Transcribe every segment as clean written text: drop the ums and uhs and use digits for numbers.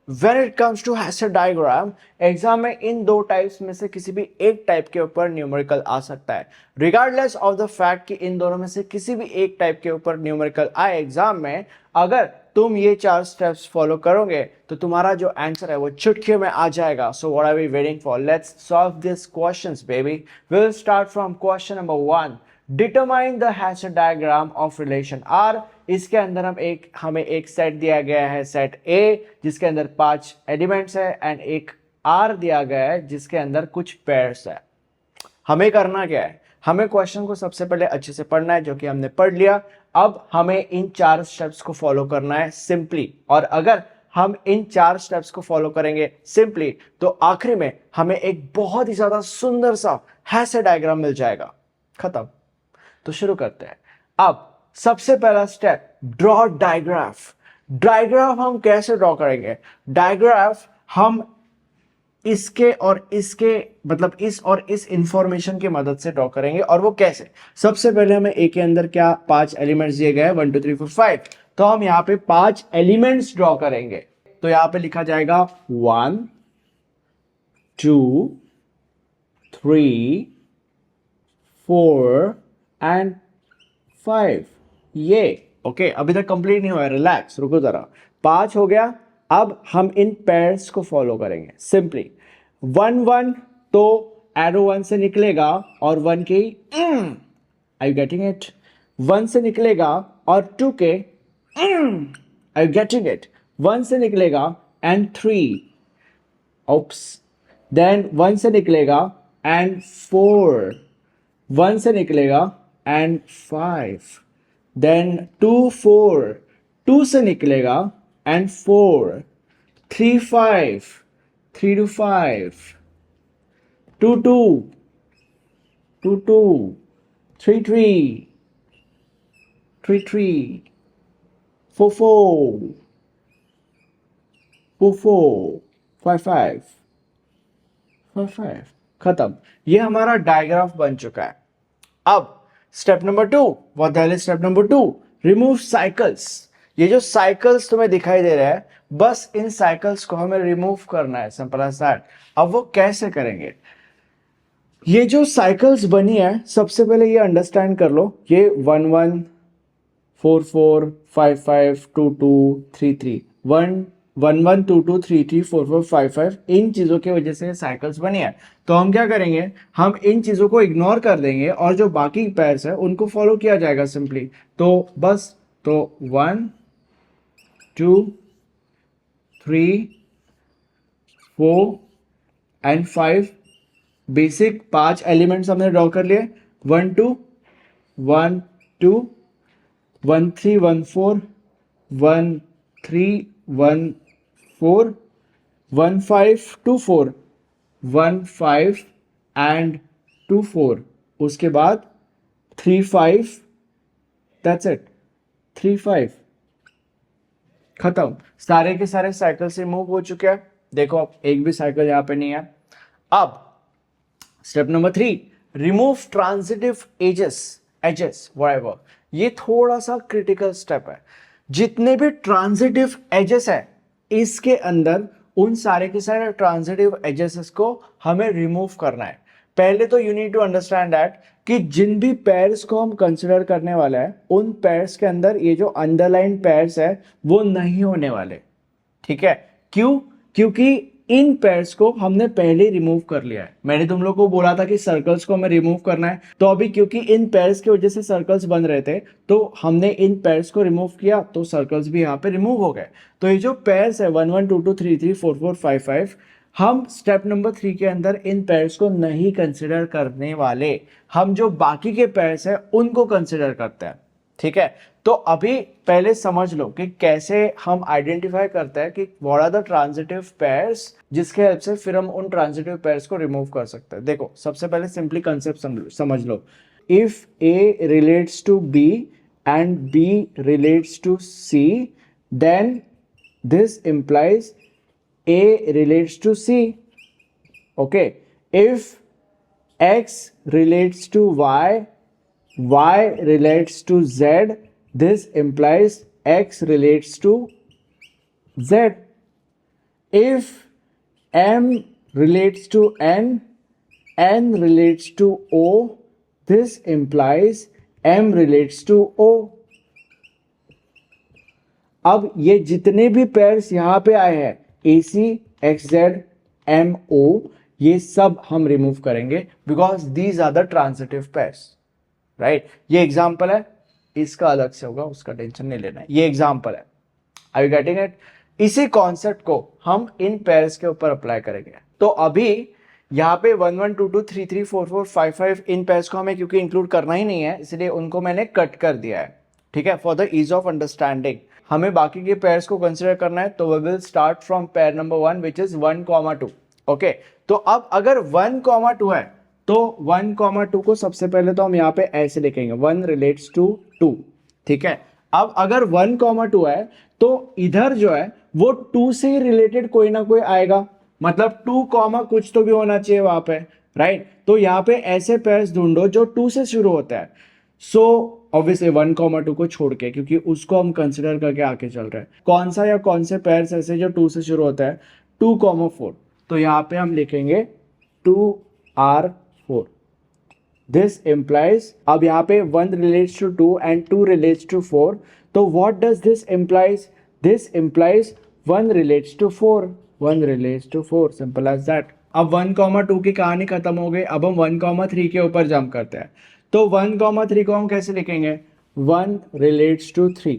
When it comes to Hasse diagram, exam में इन दो टाइप्स में से किसी भी एक टाइप के ऊपर न्यूमेरिकल आ सकता है। रिगार्डलेस ऑफ द फैक्ट कि इन दोनों में से किसी भी एक टाइप के ऊपर न्यूमेरिकल आए एग्जाम में, अगर तुम ये 4 स्टेप्स फॉलो करोगे तो तुम्हारा जो आंसर है वो चुटकी में आ जाएगा। So what are we waiting for? Let's solve this questions baby. We will start from question number 1। Determine the Hasse diagram of relation R. इसके अंदर हमें एक सेट दिया गया है, सेट ए, जिसके अंदर 5 एलिमेंट्स है, एंड एक आर दिया गया है जिसके अंदर कुछ पेयर्स है। हमें करना क्या है? हमें क्वेश्चन को सबसे पहले अच्छे से पढ़ना है, जो कि हमने पढ़ लिया। अब हमें इन 4 स्टेप्स को फॉलो करना है सिंपली, और अगर हम इन 4 स्टेप्स को फॉलो करेंगे सिंपली तो आखिरी में हमें एक बहुत ही ज्यादा सुंदर सा हैशर डायग्राम मिल जाएगा। खत्म। तो शुरू करते हैं। अब सबसे पहला स्टेप, ड्रॉ डायग्राफ। डायग्राफ हम कैसे ड्रॉ करेंगे? डायग्राफ हम इसके और इसके, मतलब इस और इस इंफॉर्मेशन की मदद से ड्रॉ करेंगे। और वो कैसे? सबसे पहले हमें ए के अंदर क्या 5 एलिमेंट्स दिए गए हैं, 1 2 3 4 5। तो हम यहां पे 5 एलिमेंट्स ड्रॉ करेंगे। तो यहां पे लिखा जाएगा 1 2 3 4 एंड 5। ये ओके, अभी तक कंप्लीट नहीं हुआ है, रिलैक्स, रुको जरा। 5 हो गया। अब हम इन पेयर्स को फॉलो करेंगे सिंपली। 1 1 तो एरो 1 से निकलेगा और 1 के, आई यू गेटिंग इट? 1 से निकलेगा और 2 के, आई यू गेटिंग इट? 1 से निकलेगा एंड 3, ओप्स। देन 1 से निकलेगा एंड 4, 1 से निकलेगा एंड 5, देन 2 4, 2 से निकलेगा एंड 4, 3 5, 3 to 5, 2 2, 2 2, 3 3, 3 3, 4 4, 4 4, 5 5, 5 5। खत्म। ये हमारा डायग्राफ बन चुका है। अब step number 2, what the hell is step number 2? Remove cycles. ये जो साइकिल्स तुम्हें दिखाई दे रहा है, बस इन साइकिल्स को हमें रिमूव करना है, सिंपल एज दैट। अब वो कैसे करेंगे? ये जो साइकिल्स बनी है, सबसे पहले ये अंडरस्टैंड कर लो। ये 1 1 4 4 5 5 2 2 3 3, 1 1 1 2 2 3 3 4 4 5 5, इन चीजों की वजह से साइकिल्स बनी है। तो हम क्या करेंगे? हम इन चीजों को इग्नोर कर देंगे और जो बाकी पेयर्स है उनको फॉलो किया जाएगा सिंपली। तो बस, तो 1 2 3 4 एंड 5, बेसिक 5 एलिमेंट्स हमने ड्रॉ कर लिए। 1 2 1 2 1 3 1 4 1 3 1 4 1 5 2 4 1 5 एंड 2 4, उसके बाद 3 5, दैट्स इट, 3 5। खत्म। सारे के सारे साइकिल से रिमूव हो चुके हैं। देखो अब एक भी साइकिल यहां पे नहीं है। अब step number 3, remove transitive edges whatever. ये थोड़ा सा क्रिटिकल स्टेप है। जितने भी ट्रांजिटिव एजेस है इसके अंदर, उन सारे के सारे ट्रांजिटिव एजेस को हमें रिमूव करना है। पहले तो you need to understand that कि जिन भी पेयर्स को हम कंसिडर करने वाला है, उन पेयर्स के अंदर ये जो अंडरलाइन पेयर्स है वो नहीं होने वाले। ठीक है? क्यों? क्योंकि इन पेयर्स को हमने पहले रिमूव कर लिया है। मैंने तुम लोग को बोला था कि सर्कल्स को हमें रिमूव करना है, तो अभी क्योंकि इन पेयर्स की वजह से सर्कल्स बन रहे थे, तो हमने इन पेयर्स को रिमूव किया, तो सर्कल्स भी यहाँ पे रिमूव हो गए। तो ये जो पेयर्स है 1 1 2 2 3 3 4 4 5 5, हम स्टेप नंबर 3 के अंदर इन पेयर्स को नहीं कंसिडर करने वाले। हम जो बाकी के पेयर्स है उनको कंसिडर करते हैं। ठीक है? तो अभी पहले समझ लो कि कैसे हम आइडेंटिफाई करते हैं कि what are the transitive pairs, जिसके हेल्प से फिर हम उन ट्रांजिटिव पेयर्स को रिमूव कर सकते हैं। देखो सबसे पहले सिंपली कंसेप्ट समझ लो। If A relates to B and B relates to C, then this implies A relates to C. Okay. If X relates to Y, Y relates to Z, this implies X relates to Z. if m relates to n relates to o, this implies m relates to o. अब ये जितने भी pairs यहां पे आए हैं AC, XZ, MO, ये सब हम रिमूव करेंगे because these are the transitive pairs, right. ये एग्जांपल है, इसका अलग से होगा, उसका टेंशन नहीं लेना है. ये एग्जांपल है. Are you getting it? इसी कॉन्सेप्ट को हम इन पेयर्स के ऊपर अप्लाई करेंगे. तो अभी यहाँ पे 1 1 2 2 3 3 4 4 5 5 इन पेयर्स को हमें क्योंकि इंक्लूड करना ही नहीं है, इसलिए उनको मैंने कट कर दिया है. ठीक है, for the ease of understanding. हमें बाकी के पेयर्स को कंसिडर करना है, तो we will start from pair number 1 which is 1, 2. Okay, तो अब अगर 1, 2 है तो 1, 2 को सबसे पहले तो हम यहाँ पे ऐसे लिखेंगे 1 रिलेट्स टू 2. ठीक है, अब अगर 1, 2 है तो इधर जो है वो 2 से ही रिलेटेड कोई ना कोई आएगा, मतलब 2 कुछ तो भी होना चाहिए वहां पे, राइट. तो यहाँ पे ऐसे पेयर्स ढूंढो जो 2 से शुरू होता है. सो ऑब्वियसली 1, 2 को छोड़ के, क्योंकि उसको हम कंसिडर करके आगे चल रहे हैं. कौन सा या कौन से पेयर्स ऐसे जो 2 से शुरू होता है? 2, 4. तो यहाँ पे हम लिखेंगे 2R4. दिस इम्प्लाइज, अब यहाँ पे 1 relates to 2 and 2 relates to 4. तो what does this implies? This implies 1 relates to 4. 1 relates to 4, simple as that. अब 1, 2 की कहानी खत्म हो गई. अब हम 1, 3 के ऊपर जंप करते हैं. तो 1, 3 को हम कैसे लिखेंगे? 1 रिलेट्स टू 3.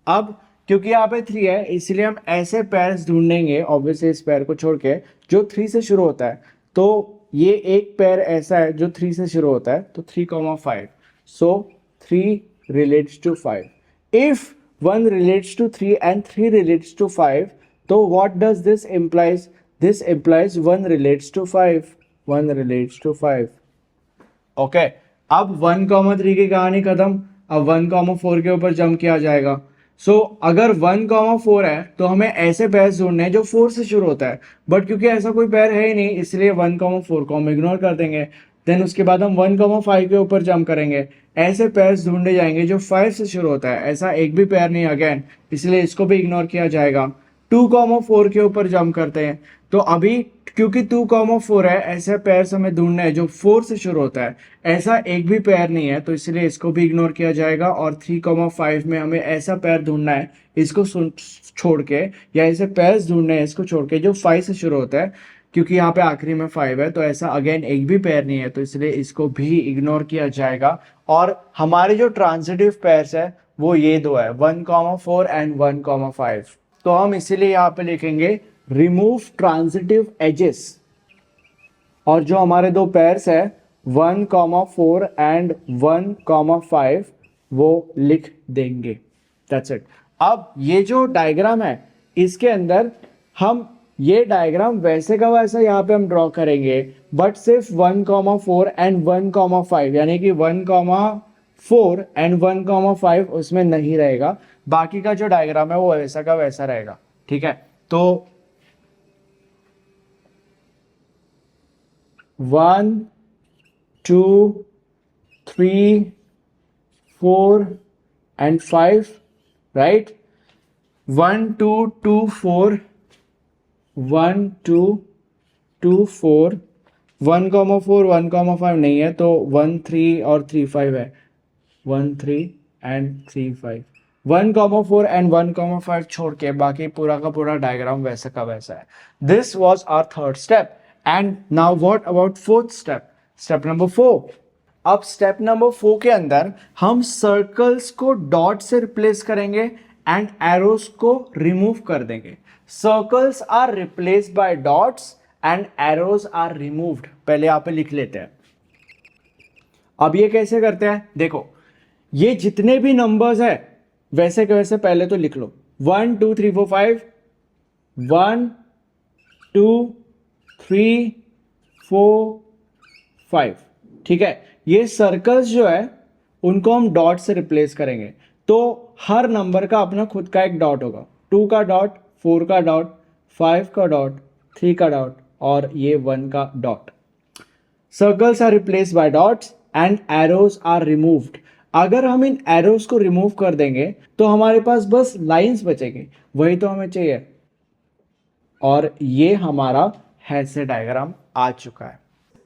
अब क्योंकि यहाँ पे 3 है, इसलिए हम ऐसे पेयर्स ढूंढेंगे ऑब्वियसली इस पेयर को छोड़ के जो 3 से शुरू होता है. तो ये एक पेयर ऐसा है जो 3 से शुरू होता है, तो 3, 5. So 3 relates to 5. If 1 relates to 3 and 3 relates to 5, तो what does this implies? This implies 1 relates to 5. 1 relates to 5. Okay, अब 1, 3 की कहानी खत्म. अब 1, 4 के ऊपर जंप किया जाएगा. सो अगर 1, 4 है तो हमें ऐसे पेयर्स ढूंढने हैं जो 4 से शुरू होता है, बट क्योंकि ऐसा कोई पेयर है ही नहीं, इसलिए 1, 4 को हम इग्नोर कर देंगे. देन उसके बाद हम 1, 5 के ऊपर जंप करेंगे. ऐसे पेयर्स ढूंढे जाएंगे जो 5 से शुरू होता है. ऐसा एक भी पेयर नहीं अगेन, इसलिए इसको भी इग्नोर किया जाएगा. 2, 4 के ऊपर जंप करते हैं. तो अभी क्योंकि 2, 4 है, ऐसे पेयर्स हमें ढूंढना है जो 4 से शुरू होता है. ऐसा एक भी पेयर नहीं है, तो इसलिए इसको भी इग्नोर किया जाएगा. और 3, 5 में हमें ऐसा पेयर ढूंढना है इसको छोड़ के, या ऐसे पेयर्स ढूंढने हैं इसको छोड़ के जो 5 से शुरू होता है. क्योंकि यहाँ पे आखिरी में 5 है, तो ऐसा अगेन एक भी पेयर नहीं है, तो इसलिए इसको भी इग्नोर किया जाएगा. और हमारे जो ट्रांजिटिव पेयर्स है वो ये दो है, 1, 4 एंड 1, 5. तो हम इसीलिए यहाँ पे लिखेंगे रिमूव ट्रांजिटिव एजेस. और जो हमारे दो पेयर्स है 1, 4 एंड 1, 5, वो लिख देंगे. That's it. अब ये जो डायग्राम है इसके अंदर हम ये डायग्राम वैसे का वैसा यहाँ पे हम ड्रॉ करेंगे, बट सिर्फ 1, 4 एंड 1, 5, यानी कि 1, 4 एंड 1, 5 उसमें नहीं रहेगा. बाकी का जो डायग्राम है वो वैसा का वैसा रहेगा. ठीक है, तो 1, 2, 3, 4 and 5, right? 1, 2, 2, 4, 1, 2, 2, 4, 1, 4, 1, 5 नहीं है, तो 1, 3 और 3, 5 है. 1, 3 and 3, 5. 1, 4 and 1, 5 छोड़ के बाकी पूरा का पूरा डायग्राम वैसा का वैसा है. This was our third step. And now what about fourth step? Step number 4. अब स्टेप नंबर 4 के अंदर हम सर्कल्स को डॉट से रिप्लेस करेंगे एंड एरोस को रिमूव कर देंगे. Circles are replaced by dots and arrows are removed. पहले यहाँ पे लिख लेते हैं. अब ये कैसे करते हैं? देखो, ये जितने भी नंबर्स है वैसे के वैसे पहले तो लिख लो. 1, 2, 3, 4, 5. 1, 2, 3, 4, 5. ठीक है, ये सर्कल्स जो है उनको हम डॉट से रिप्लेस करेंगे. तो हर नंबर का अपना खुद का एक डॉट होगा. 2 का डॉट, 4 का डॉट, 5 का डॉट, 3 का डॉट और ये 1 का dot. Circles are replace by dots and arrows are removed. अगर हम इन एरोज को रिमूव कर देंगे तो हमारे पास बस लाइंस बचेंगे. वही तो हमें चाहिए. और ये हमारा हैसे डायग्राम आ चुका है।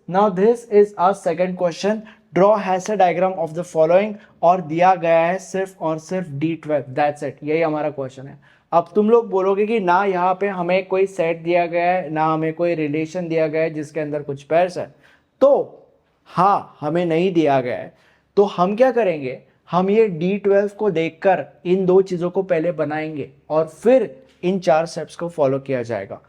Now this is our second question, draw Hasse diagram of the following, और दिया गया है सिर्फ और सिर्फ D12, दैट्स इट, यही हमारा क्वेश्चन है। अब तुम लोग बोलोगे कि ना यहाँ पे हमें कोई सेट दिया गया है, ना हमें कोई रिलेशन दिया गया है जिसके अंदर कुछ पेयर्स है, तो हाँ हमें नहीं दिया गया है, तो हम क्या करेंगे, हम ये D12 को देखकर इन दो चीज़ों को पहले बनाएंगे और फिर इन 4 स्टेप्स को फॉलो किया जाएगा।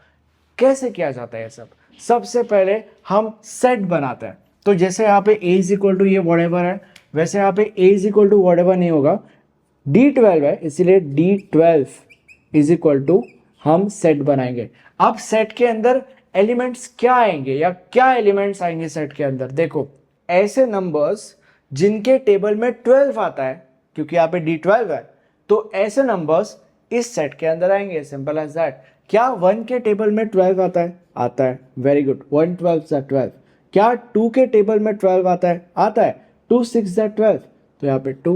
कैसे किया जाता है ये सब, सबसे पहले हम सेट बनाते हैं। तो जैसे यहाँ पे a इज इक्वल टू ये वॉट है, वैसे यहाँ पे a is equal to what नहीं होगा, D12 है, इसीलिए D12 इज इक्वल टू हम सेट बनाएंगे। अब सेट के अंदर एलिमेंट्स क्या आएंगे, या क्या एलिमेंट्स आएंगे सेट के अंदर, देखो ऐसे नंबर्स जिनके टेबल में 12 आता है, क्योंकि यहाँ पे D12 है, तो ऐसे नंबर्स इस सेट के अंदर आएंगे, सिंपल एज दैट। क्या 1 के टेबल में 12 आता है, आता है, वेरी गुड, 1 12 सा 12। क्या 2 के टेबल में 12 आता है, आता है, 2 6 सा 12, तो यहाँ पे 2।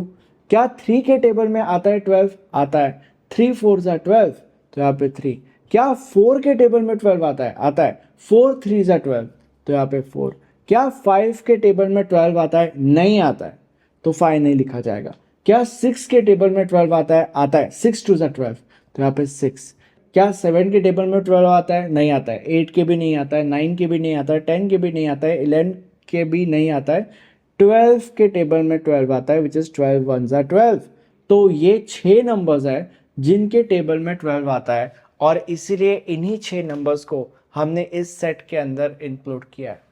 क्या 3 के टेबल में आता है 12, आता है, 3 4 सा 12, तो यहाँ पे 3। क्या 4 के टेबल में 12 आता है, आता है, 4 3 सा 12, तो यहाँ पे 4। क्या 5 के टेबल में 12 आता है, नहीं आता है, तो 5 नहीं लिखा जाएगा। क्या 6 के टेबल में 12 आता है, आता है, 6 2 सा 12, तो यहाँ पे 6। क्या 7 के टेबल में 12 आता है, नहीं आता है, 8 के भी नहीं आता है, 9 के भी नहीं आता है, 10 के भी नहीं आता है, 11 के भी नहीं आता है, 12 के टेबल में 12 आता है, विच इज 12 1 सा 12। तो ये 6 नंबर्स है जिनके टेबल में 12 आता है, और इसीलिए इन्हीं 6 नंबर्स को हमने इस सेट के अंदर इंक्लूड किया है।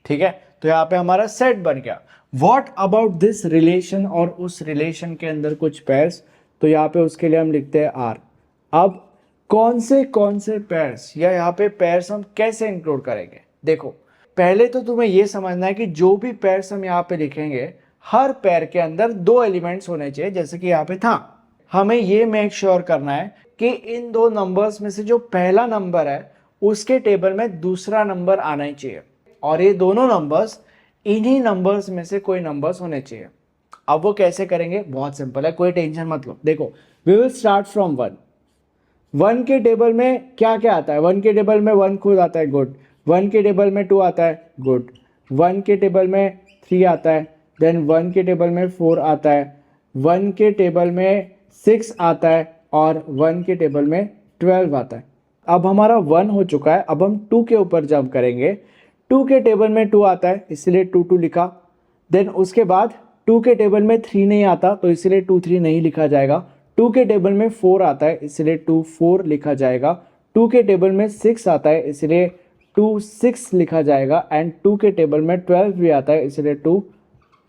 ठीक है, तो यहाँ पे हमारा सेट बन गया। वॉट अबाउट दिस रिलेशन, और उस रिलेशन के अंदर कुछ पेयर्स, तो यहाँ पे उसके लिए हम लिखते हैं आर। अब कौन से पेयर्स, या यहाँ पे पेयर्स हम कैसे इंक्लूड करेंगे, देखो पहले तो तुम्हें ये समझना है कि जो भी पेयर्स हम यहाँ पे लिखेंगे, हर पेयर के अंदर 2 एलिमेंट्स होने चाहिए, जैसे कि यहाँ पे था। हमें ये मेक श्योर करना है कि इन 2 नंबर्स में से जो पहला नंबर है उसके टेबल में दूसरा नंबर आना ही चाहिए, और ये दोनों नंबर्स इन्हीं नंबर्स में से कोई नंबर्स होने चाहिए। अब वो कैसे करेंगे, बहुत सिंपल है, कोई टेंशन मत लो। देखो वी विल स्टार्ट फ्रॉम 1। 1 के टेबल में क्या क्या आता है, 1 के टेबल में 1 खुद आता है, गुड। 1 के टेबल में 2 आता है, गुड। 1 के टेबल में 3 आता है, देन 1 के टेबल में 4 आता है, 1 के टेबल में 6 आता है, और 1 के टेबल में 12 आता है। अब हमारा 1 हो चुका है, अब हम 2 के ऊपर जंप करेंगे। 2 के टेबल में 2 आता है, इसलिए 2 2 लिखा। देन उसके बाद 2 के टेबल में 3 नहीं आता, तो इसलिए 2 3 नहीं लिखा जाएगा। 2 के टेबल में 4 आता है, इसलिए 2 4 लिखा जाएगा। 2 के टेबल में 6 आता है, इसलिए 2 6 लिखा जाएगा। एंड 2 के टेबल में 12 भी आता है, इसलिए 2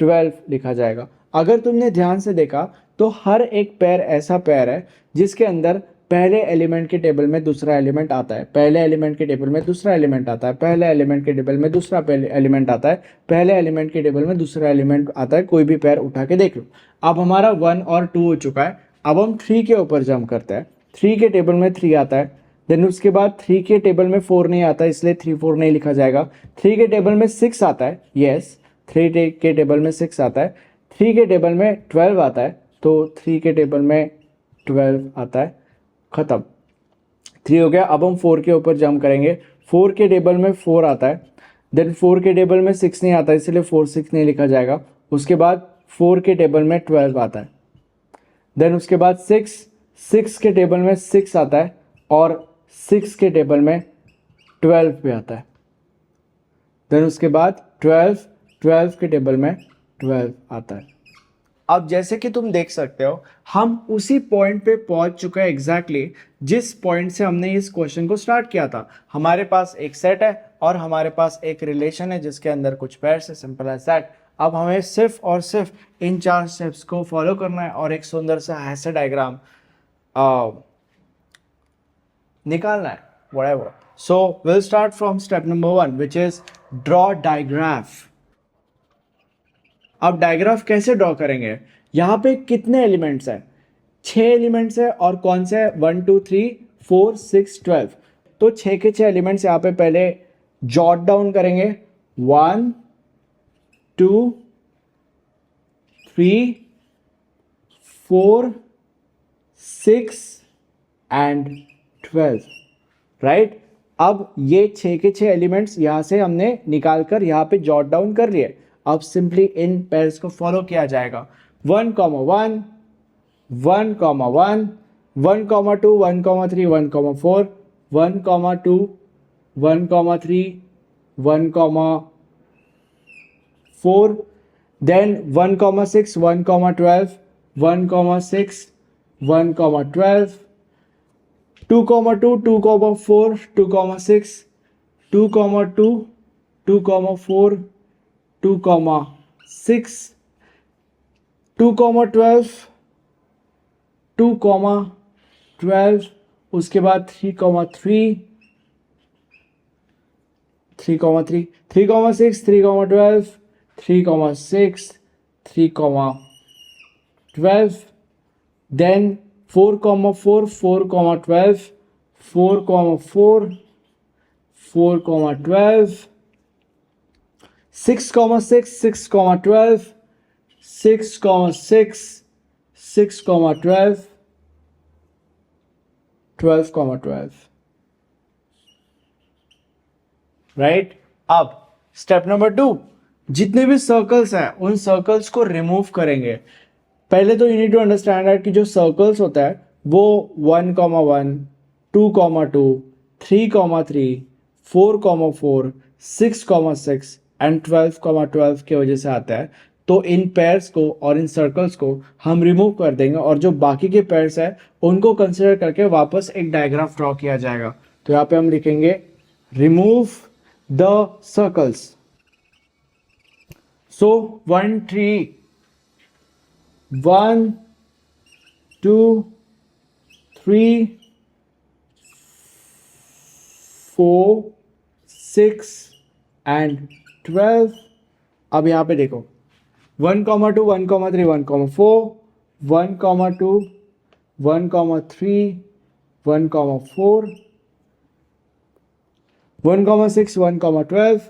12 लिखा जाएगा। अगर तुमने ध्यान से देखा तो हर एक पेयर ऐसा पेयर है जिसके अंदर पहले एलिमेंट के टेबल में दूसरा एलिमेंट आता है, पहले एलिमेंट के टेबल में दूसरा एलिमेंट आता है, पहले एलिमेंट के टेबल में दूसरा एलिमेंट आता है, पहले एलिमेंट के टेबल में दूसरा एलिमेंट आता है। कोई भी पेयर उठा के देख लो। अब हमारा 1 और 2 हो चुका है, अब हम 3 के ऊपर जंप करते हैं। 3 के टेबल में 3 आता है, देन उसके बाद 3 के टेबल में 4 नहीं आता, इसलिए 3 4 नहीं लिखा जाएगा। 3 के टेबल में 6 आता है, यस 3 के टेबल में 6 आता है। 3 के टेबल में 12 आता है, तो 3 के टेबल में 12 आता है, खत्म। 3 हो गया। अब हम 4 के ऊपर जंप करेंगे। 4 के टेबल में 4 आता है, देन 4 के टेबल में 6 नहीं आता, इसलिए 4 6 नहीं लिखा जाएगा। उसके बाद 4 के टेबल में 12 आता है, देन उसके बाद 6 के टेबल में 6 आता है, और 6 के टेबल में 12 भी आता है। देन उसके बाद 12 के टेबल में 12 आता है। अब जैसे कि तुम देख सकते हो, हम उसी पॉइंट पे पहुंच चुके हैं एग्जैक्टली जिस पॉइंट से हमने इस क्वेश्चन को स्टार्ट किया था। हमारे पास एक सेट है और हमारे पास एक रिलेशन है जिसके अंदर कुछ पेयर्स है, सिंपल एज दैट। अब हमें सिर्फ और सिर्फ इन 4 स्टेप्स को फॉलो करना है और एक सुंदर सा हैशे डायग्राम निकालना है, whatever. So will start from step number 1 which is draw digraph. अब डायग्राफ कैसे ड्रॉ करेंगे, यहाँ पे कितने एलिमेंट्स हैं, 6 एलिमेंट्स है, और कौन से 1 2 3 4 6 12। तो 6 के 6 एलिमेंट्स यहाँ पे पहले जॉट डाउन करेंगे। 1 2 3 4 6 एंड 12। राइट। अब ये 6 के 6 एलिमेंट्स यहाँ से हमने निकाल कर यहाँ पे जॉट डाउन कर लिए। अब सिंपली इन पेयर्स को फॉलो किया जाएगा। 1, 1, 1, 1, 1, 2, 1, 3, 1, 4, 1, 2, 1, 3, 1, 4, then 1, 6, 1, 12, 1, 6, 1, 12, 2, 2, 2, 4, 2, 6, 2, 2, 2, 4, 2, 6, 2, 12, 2, 12, उसके बाद 3, 3, 3, 3, 3, 6, 3, 12, 3, 6, 3, 12, then 4, 4, 4, 12, 4, 4, 4, 12, 6, 6, 6, 12, 6, 6, 6, 12, 12, 12, राइट। अब स्टेप नंबर 2, जितने भी सर्कल्स हैं उन सर्कल्स को रिमूव करेंगे। पहले तो you need to understand that कि जो सर्कल्स होता है वो 1, 1, 2, 2, 3, 3, 4, 4, 6, 6 एंड 12, 12 की वजह से आता है। तो इन पेयर्स को और इन सर्कल्स को हम रिमूव कर देंगे और जो बाकी के पेयर्स है उनको कंसिडर करके वापस एक डायग्राफ ड्रॉ किया जाएगा। तो यहाँ पे हम लिखेंगे remove the circles. So 1, 3, 1, 2, 3, 4, 6 and 12। अब यहाँ पे देखो 1, 2, 1, 3, 1, 4, 1, 2, 1, 3, 1, 4, 1, 6, 1, 12,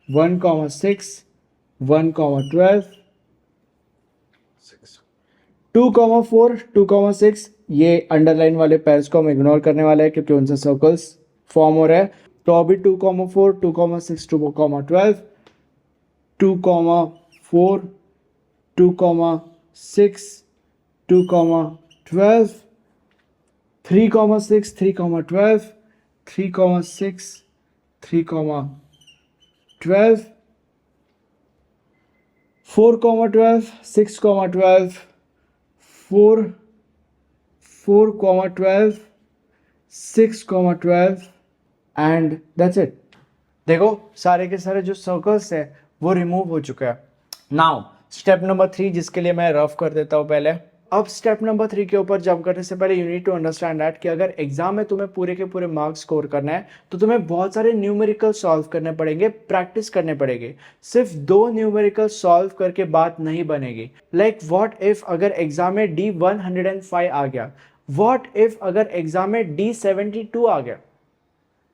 1, 6, 1, 12, 2, 4, 2, 6। ये अंडरलाइन वाले पेयर्स को हम इग्नोर करने वाले हैं क्योंकि उनसे सर्कल्स फॉर्म हो रहा है। तो अभी 2, 4, 2, 6, 2, 12, 2, 4, 2, 6, 2, 12, 3, 6, 3, 12, 3, 6, 3, 12, 4, 12, 6, 12, 4, 4, 12, 6, 12 एंड दैट्स इट। देखो सारे के सारे जो सर्कल्स है वो रिमूव हो चुके हैं। नाउ स्टेप नंबर 3, जिसके लिए मैं रफ कर देता हूँ पहले। अब स्टेप नंबर 3 के ऊपर जंप करने से पहले you need to understand that कि अगर एग्जाम में तुम्हें पूरे के पूरे मार्क्स स्कोर करना है तो तुम्हें बहुत सारे न्यूमेरिकल सॉल्व करने पड़ेंगे, प्रैक्टिस करने पड़ेंगे। सिर्फ 2 न्यूमेरिकल सॉल्व करके बात नहीं बनेगी। लाइक व्हाट इफ अगर एग्जाम में D105 आ गया, व्हाट इफ अगर एग्जाम में D72 आ गया,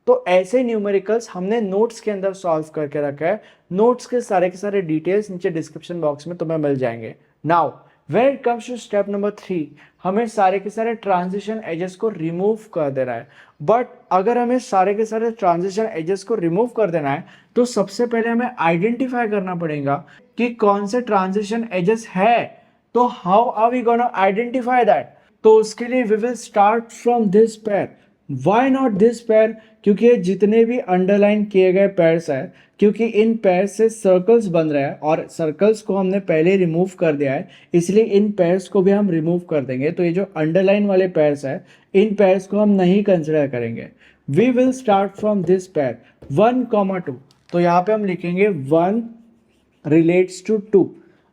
तो ऐसे न्यूमेरिकल्स हमने नोट्स के अंदर सॉल्व करके रखा है। नोट्स के सारे डिटेल्स नीचे डिस्क्रिप्शन बॉक्स में तुम्हें मिल जाएंगे। Now when it comes to step number 3, हमें सारे के सारे ट्रांजिशन एजेस को रिमूव कर देना है। बट अगर हमें सारे के सारे ट्रांजिशन एजेस को रिमूव कर देना है तो सबसे पहले हमें आइडेंटिफाई करना पड़ेगा कि कौन से ट्रांजिशन एजेस है। तो how are we gonna identify that? तो उसके लिए we will start from this pair. Why not this pair? क्योंकि ये जितने भी अंडरलाइन किए गए पेयर्स है, क्योंकि इन पेयर्स से सर्कल्स बन रहे हैं और सर्कल्स को हमने पहले रिमूव कर दिया है, इसलिए इन पेयर्स को भी हम रिमूव कर देंगे। तो ये जो अंडरलाइन वाले पेयर्स है इन पेयर्स को हम नहीं कंसिडर करेंगे। We will start from this pair 1, 2। तो यहाँ पे हम लिखेंगे 1 रिलेट्स टू 2।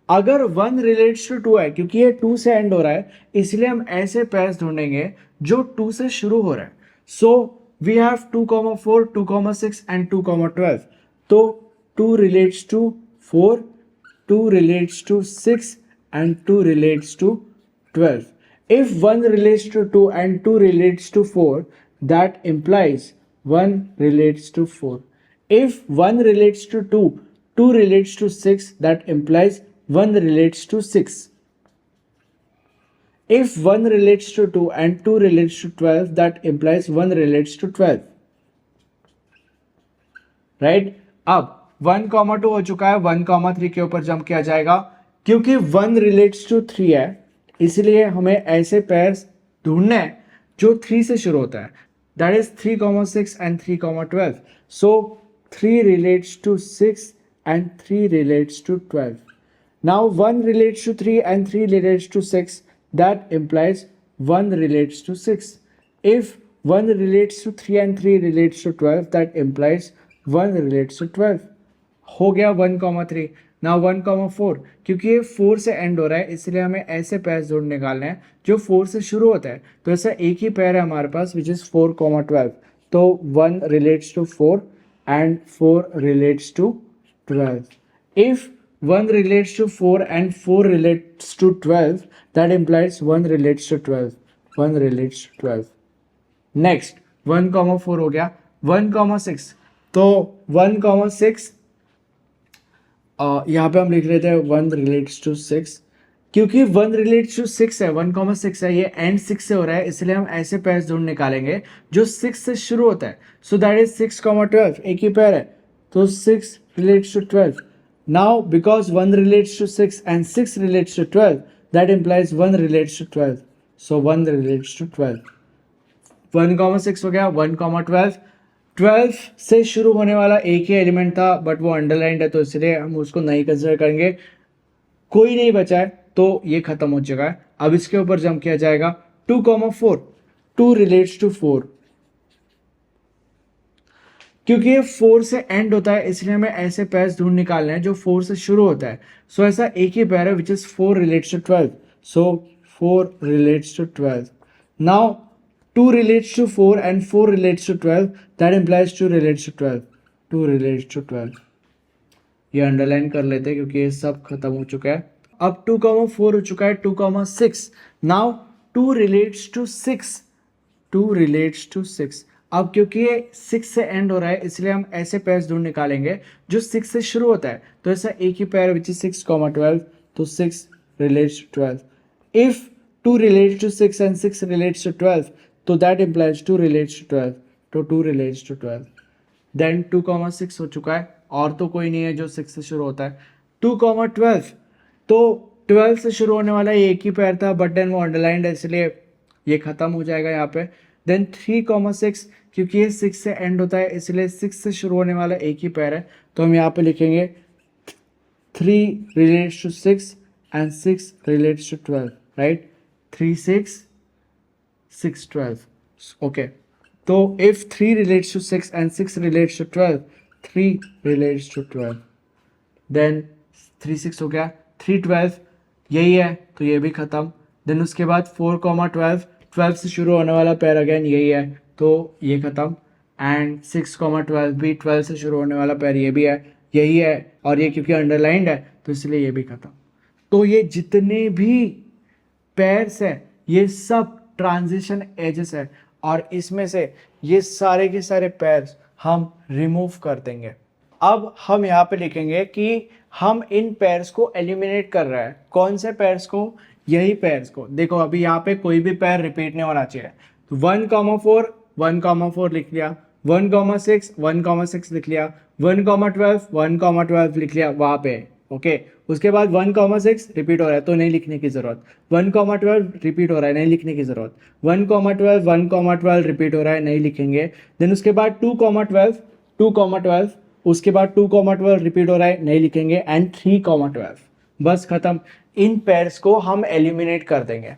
अगर 1 रिलेट्स टू 2 है, क्योंकि ये 2 से एंड हो रहा है, इसलिए हम ऐसे पेयर्स ढूंढेंगे जो 2 से शुरू हो रहा है। So we have 2, 4, 2, 6 and 2, 12। तो 2 relates to 4, 2 relates to 6 and 2 relates to 12. If 1 relates to 2 and 2 relates to 4, that implies 1 relates to 4. If 1 relates to 2, 2 relates to 6, that implies 1 relates to 6. If 1 relates to 2 and 2 relates to 12, that implies 1 relates to 12. Right. अब 1,2 हो चुका है, 1,3 के ऊपर jump किया जाएगा। क्योंकि 1 relates to 3 है, इसलिए हमें ऐसे पेयर्स ढूंढने हैं जो 3 से शुरू होता है, that is 3,6 and 3,12। So 3 relates to 6 and 3 relates to 12. Now 1 relates to 3 and 3 relates to 6. That implies 1 relates to 6. If 1 relates to 3 and 3 relates to 12, that implies 1 relates to 12. हो गया 1,3। Now 1,4, क्योंकि ये 4 से एंड हो रहा है, इसलिए हमें ऐसे पेयर जोड़ निकालने हैं जो 4 से शुरू होता है। तो ऐसा एक ही पेयर है हमारे पास विच इज़ 4,12। तो 1 relates to 4 and 4 relates to 12. If 1 relates to 4 and 4 relates to 12, that implies 1 relates to 12. 1 relates to 12. Next, 1,4 हो गया। 1,6, तो 1,6 यहाँ पे हम लिख लेते हैं 1 relates to 6। क्योंकि 1 relates to 6 है, 1,6 है, ये एंड 6 से हो रहा है, इसलिए हम ऐसे पेयर ढूंढ निकालेंगे जो 6 से शुरू होता है। सो दैट इज 6,12, एक ही पेयर है, तो 6 relates to 12. Now because 1 relates to 6 and 6 relates to 12, that implies 1 relates to 12. So 1 relates to 12. 1,6 हो गया, 1,12। 12 से शुरू होने वाला एक ही एलिमेंट था, बट वो अंडरलाइंड है, तो इसलिए हम उसको नहीं कंसिडर करेंगे। कोई नहीं बचा है, तो ये खत्म हो चुका है। अब इसके ऊपर जंप किया जाएगा। 2,4, 2 relates to 4। क्योंकि ये 4 से एंड होता है, इसलिए हमें ऐसे पेयर्स ढूंढ निकालने हैं जो 4 से शुरू होता है। सो ऐसा एक ही पेयर है which is 4 relates to 12। So 4 relates to 12। Now 2 relates to 4 and 4 relates to 12, that implies 2 relates to 12। 2 relates to 12। ये अंडरलाइन कर लेते हैं क्योंकि ये सब खत्म हो चुका है। अब 2,4 हो चुका है, 2,6। Now 2 relates to 6। 2 relates to 6। अब क्योंकि ये 6 से एंड हो रहा है, इसलिए हम ऐसे पेयर्स ढूंढ निकालेंगे जो 6 से शुरू होता है। तो ऐसा एक ही पेयर विच इज 6,12, तो 6 relates to 12। If 2 relates to 6 and 6 relates to 12, तो दैट implies 2 relates to 12। तो 2 relates to 12। देन 2,6 हो चुका है, और तो कोई नहीं है जो 6 से शुरू होता है। 2,12, तो 12 से शुरू होने वाला एक ही पेयर था, बट देन वो अंडरलाइंड है, इसलिए ये खत्म हो जाएगा यहाँ पे। देन 3,6, क्योंकि ये 6 से एंड होता है, इसलिए 6 से शुरू होने वाला एक ही पेयर है, तो हम यहाँ पे लिखेंगे 3 relates to 6 and 6 relates to 12, right? 3, 6, 6, 12. Okay. तो if 3 relates to 6 and 6 relates to 12, 3 relates to 12. Then 3, 6 हो गया, 3, 12 यही है, तो ये भी खत्म। देन उसके बाद 4,12, 12 से शुरू होने वाला पेयर अगेन यही है, तो ये खत्म। एंड 6,12 भी 12 से शुरू होने वाला पेयर ये भी है, यही है, और ये क्योंकि अंडरलाइंड है तो इसलिए ये भी खत्म। तो ये जितने भी पेयर्स है ये सब ट्रांजिशन एजेस है, और इसमें से ये सारे के सारे पेयर्स हम रिमूव कर देंगे। अब हम यहाँ पे लिखेंगे कि हम इन पेयर्स को एलिमिनेट कर रहे हैं। कौन से पेयर्स को? यही पेयर्स को। देखो अभी यहाँ पे कोई भी पेयर रिपीट नहीं होना चाहिए, तो 1,4 1,4 लिख लिया, 1,6 1,6 लिख लिया, 1,12 1,12 लिख लिया वहाँ पे, ओके। उसके बाद 1,6 रिपीट हो रहा है तो नहीं लिखने की जरूरत, 1,12 रिपीट हो रहा है नहीं लिखने की जरूरत, 1,12 1,12 रिपीट हो रहा है नहीं लिखेंगे। देन उसके बाद 2,12 2,12, उसके बाद 2,12 रिपीट हो रहा है नहीं लिखेंगे, एंड 3,12, बस खत्म। इन पेयर्स को हम एलिमिनेट कर देंगे,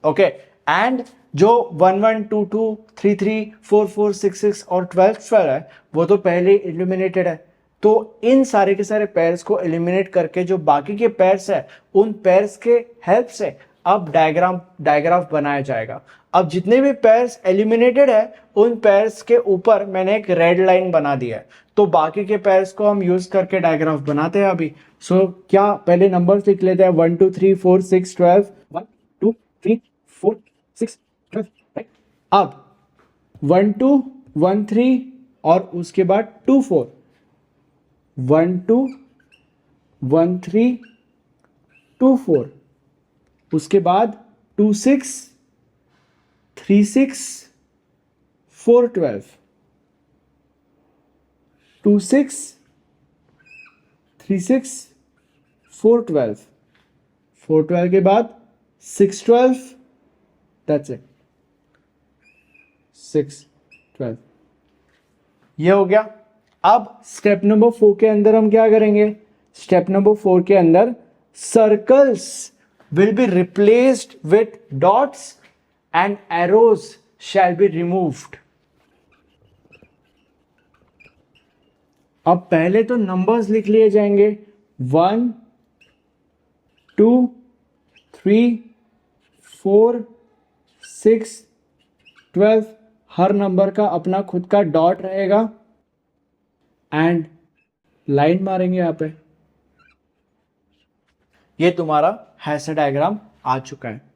ओके। एंड जो 1, 1, 2, 2, 3, 3, 4, 4, 6, 6 और 12, 12 है वो तो पहले एलिमिनेटेड है। तो इन सारे के सारे पेयर्स को एलिमिनेट करके जो बाकी के पेयर्स है उन पेयर्स के हेल्प से अब डायग्राफ बनाया जाएगा। अब जितने भी पेयर्स एलिमिनेटेड है उन पेयर्स के ऊपर मैंने एक रेड लाइन बना दिया है, तो बाकी के पेयर्स को हम यूज करके डायग्राफ बनाते हैं अभी। सो क्या पहले नंबर्स लिख लेते हैं, 1, 2, 3, 4, 6, 12, 1, 2, 3, 4, 6, 12, राइट। अब 1, 2, 1, 3 और उसके बाद 2, 4, 1, 2, 1, 3, 2, 4, उसके बाद 2, 6, 3, 6, 4, 12, 2 6 3 6 4 12, 4 12 के बाद 6 12, दैट्स इट, 6 12, ये हो गया। अब स्टेप नंबर 4 के अंदर हम क्या करेंगे? स्टेप नंबर 4 के अंदर circles will be replaced with dots and arrows shall be removed. अब पहले तो नंबर्स लिख लिए जाएंगे, 1 2 3 4 6 12, हर नंबर का अपना खुद का डॉट रहेगा एंड लाइन मारेंगे यहां पे। ये तुम्हारा हैशा डायग्राम आ चुका है।